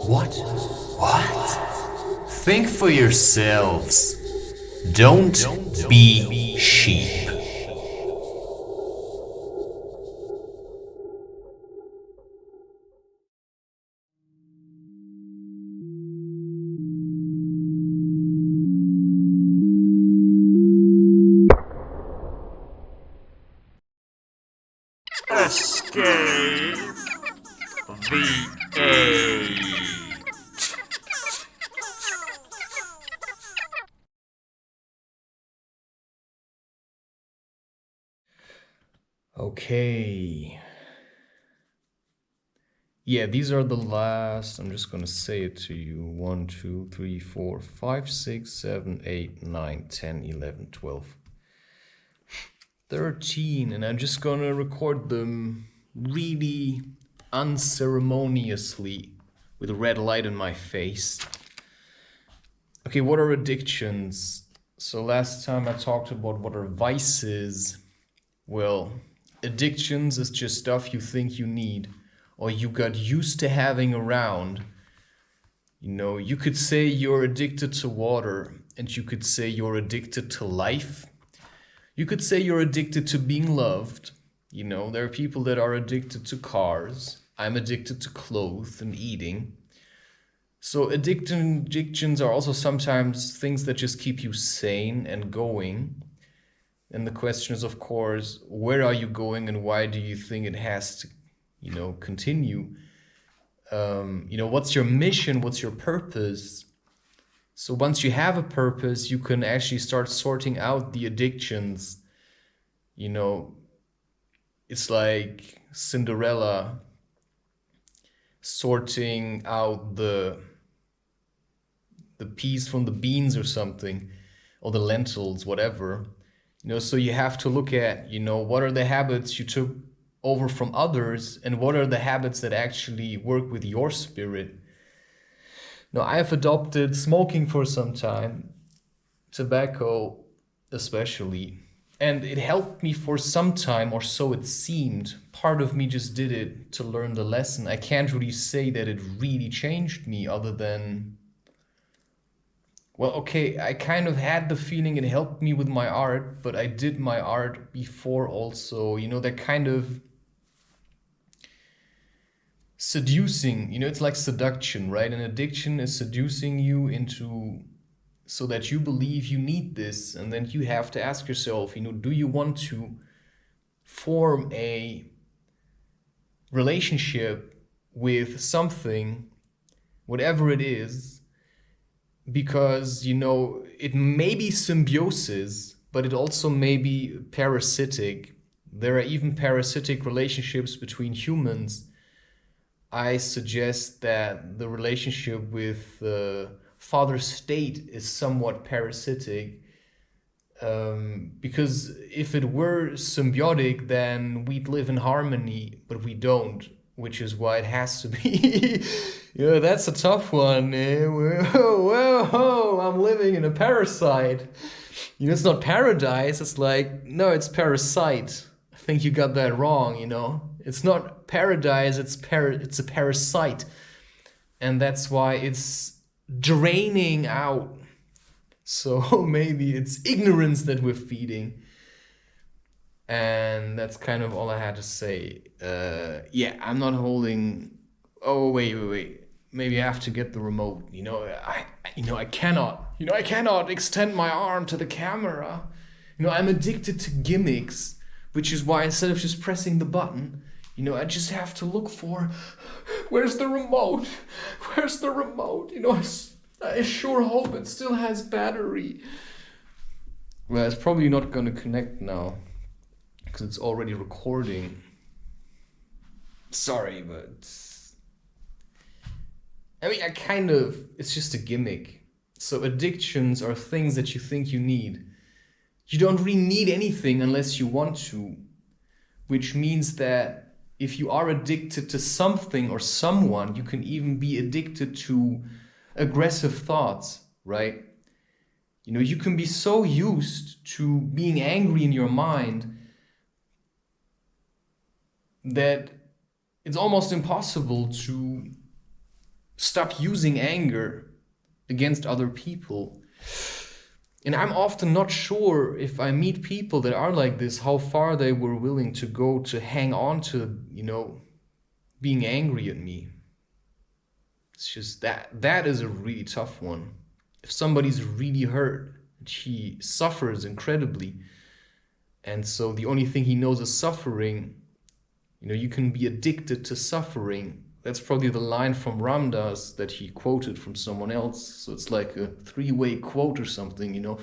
What? Think for yourselves. Don't be sheep. Escape the age. Okay. Yeah, these are the last, I'm just gonna say it to you. 1, 2, 3, 4, 5, 6, 7, 8, 9, 10, 11, 12. 13, and I'm just gonna record them really unceremoniously with a red light in my face. Okay, what are addictions? So last time I talked about what are vices. Well, addictions is just stuff you think you need or you got used to having around. You know, you could say you're addicted to water, and you could say you're addicted to life. You could say you're addicted to being loved. You know, there are people that are addicted to cars. I'm addicted to clothes and eating. So addictions are also sometimes things that just keep you sane and going. And the question is, of course, where are you going and why do you think it has to, continue? What's your mission? What's your purpose? So once you have a purpose, you can actually start sorting out the addictions. You know, it's like Cinderella sorting out the peas from the beans or something, or the lentils, whatever. So you have to look at, what are the habits you took over from others and what are the habits that actually work with your spirit. Now, I've adopted smoking for some time, tobacco especially, and it helped me for some time, or so it seemed. Part of me just did it to learn the lesson. I can't really say that it really changed me other than, well, okay, I kind of had the feeling it helped me with my art, but I did my art before also, that kind of seducing, it's like seduction, right? An addiction is seducing you into, so that you believe you need this, and then you have to ask yourself, do you want to form a relationship with something, whatever it is, because, it may be symbiosis, but it also may be parasitic. There are even parasitic relationships between humans. I suggest that the relationship with the father state is somewhat parasitic, because if it were symbiotic, then we'd live in harmony, but we don't, which is why it has to be. That's a tough one. Whoa, I'm living in a parasite. It's not paradise. It's like, no, it's parasite. I think you got that wrong, It's not paradise, it's a parasite. And that's why it's draining out. So maybe it's ignorance that we're feeding. And that's kind of all I had to say. I'm not holding... Oh, wait. Maybe I have to get the remote. I cannot extend my arm to the camera. I'm addicted to gimmicks, which is why instead of just pressing the button, I just have to look for, where's the remote? Where's the remote? I sure hope it still has battery. Well, it's probably not going to connect now, because it's already recording. Sorry, but... it's just a gimmick. So addictions are things that you think you need. You don't really need anything unless you want to, which means that if you are addicted to something or someone, you can even be addicted to aggressive thoughts, right? You know, you can be so used to being angry in your mind that it's almost impossible to stop using anger against other people. And I'm often not sure, if I meet people that are like this, how far they were willing to go to hang on to, you know, being angry at me. It's just that is a really tough one. If somebody's really hurt, he suffers incredibly, and so the only thing he knows is suffering. You know, you can be addicted to suffering. That's probably the line from Ramdas that he quoted from someone else. So it's like a three-way quote or something, you know.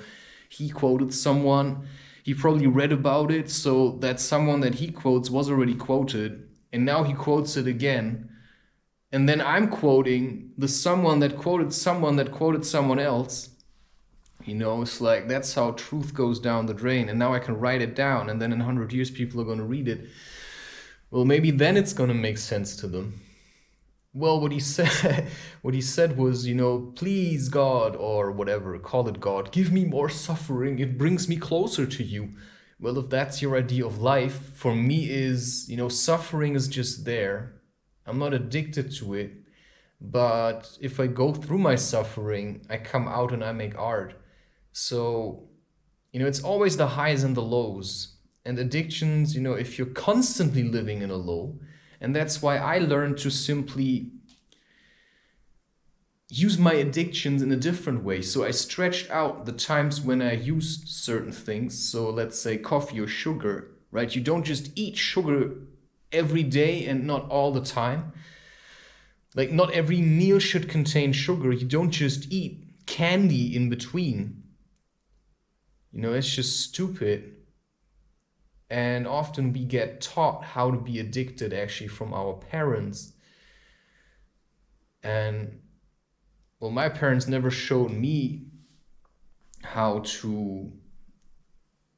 He quoted someone, he probably read about it, so that someone that he quotes was already quoted, and now he quotes it again. And then I'm quoting the someone that quoted someone that quoted someone else. You know, it's like, that's how truth goes down the drain. And now I can write it down, and then in 100 years people are going to read it. Well, maybe then it's going to make sense to them. Well, what he said was, you know, please God, or whatever, call it God, give me more suffering. It brings me closer to you. Well, if that's your idea of life, for me is, you know, suffering is just there. I'm not addicted to it. But if I go through my suffering, I come out and I make art. So, you know, it's always the highs and the lows. And addictions, you know, if you're constantly living in a low, and that's why I learned to simply use my addictions in a different way. So I stretched out the times when I used certain things. So let's say coffee or sugar, right? You don't just eat sugar every day and not all the time. Like, not every meal should contain sugar. You don't just eat candy in between. You know, it's just stupid. And often we get taught how to be addicted actually from our parents. And, well, my parents never showed me how to,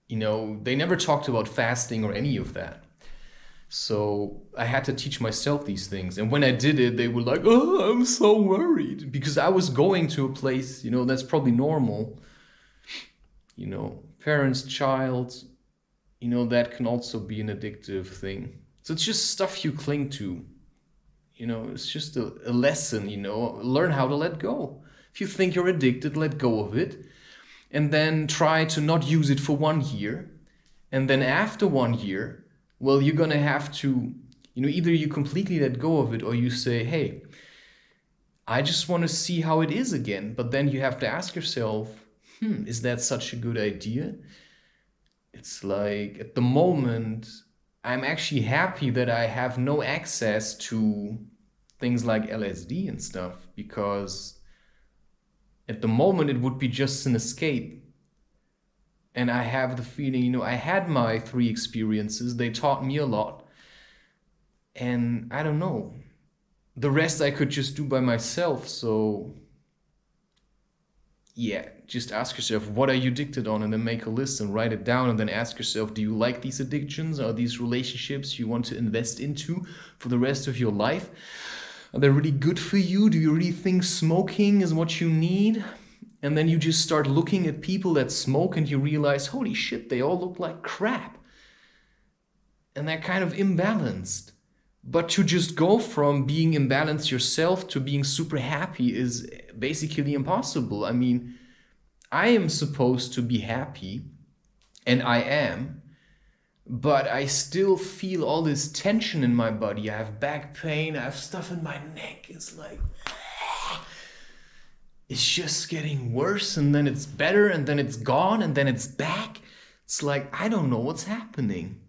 you know, they never talked about fasting or any of that. So I had to teach myself these things. And when I did it, they were like, oh, I'm so worried. Because I was going to a place, you know, that's probably normal. You know, parents, child, you know, that can also be an addictive thing. So it's just stuff you cling to. You know, it's just a lesson, you know, learn how to let go. If you think you're addicted, let go of it. And then try to not use it for 1 year. And then after 1 year, well, you're going to have to, you know, either you completely let go of it or you say, hey, I just want to see how it is again. But then you have to ask yourself, is that such a good idea? It's like, at the moment, I'm actually happy that I have no access to things like LSD and stuff, because at the moment it would be just an escape. And I have the feeling, you know, I had my 3 experiences, they taught me a lot. And I don't know, the rest I could just do by myself. So yeah, just ask yourself, what are you addicted on? And then make a list and write it down, and then ask yourself, do you like these addictions? Are these relationships you want to invest into for the rest of your life? Are they really good for you? Do you really think smoking is what you need? And then you just start looking at people that smoke and you realize, holy shit, they all look like crap. And they're kind of imbalanced. But to just go from being imbalanced yourself to being super happy is basically impossible. I mean, I am supposed to be happy, and I am, but I still feel all this tension in my body. I have back pain, I have stuff in my neck. It's like, it's just getting worse, and then it's better, and then it's gone, and then it's back. It's like, I don't know what's happening.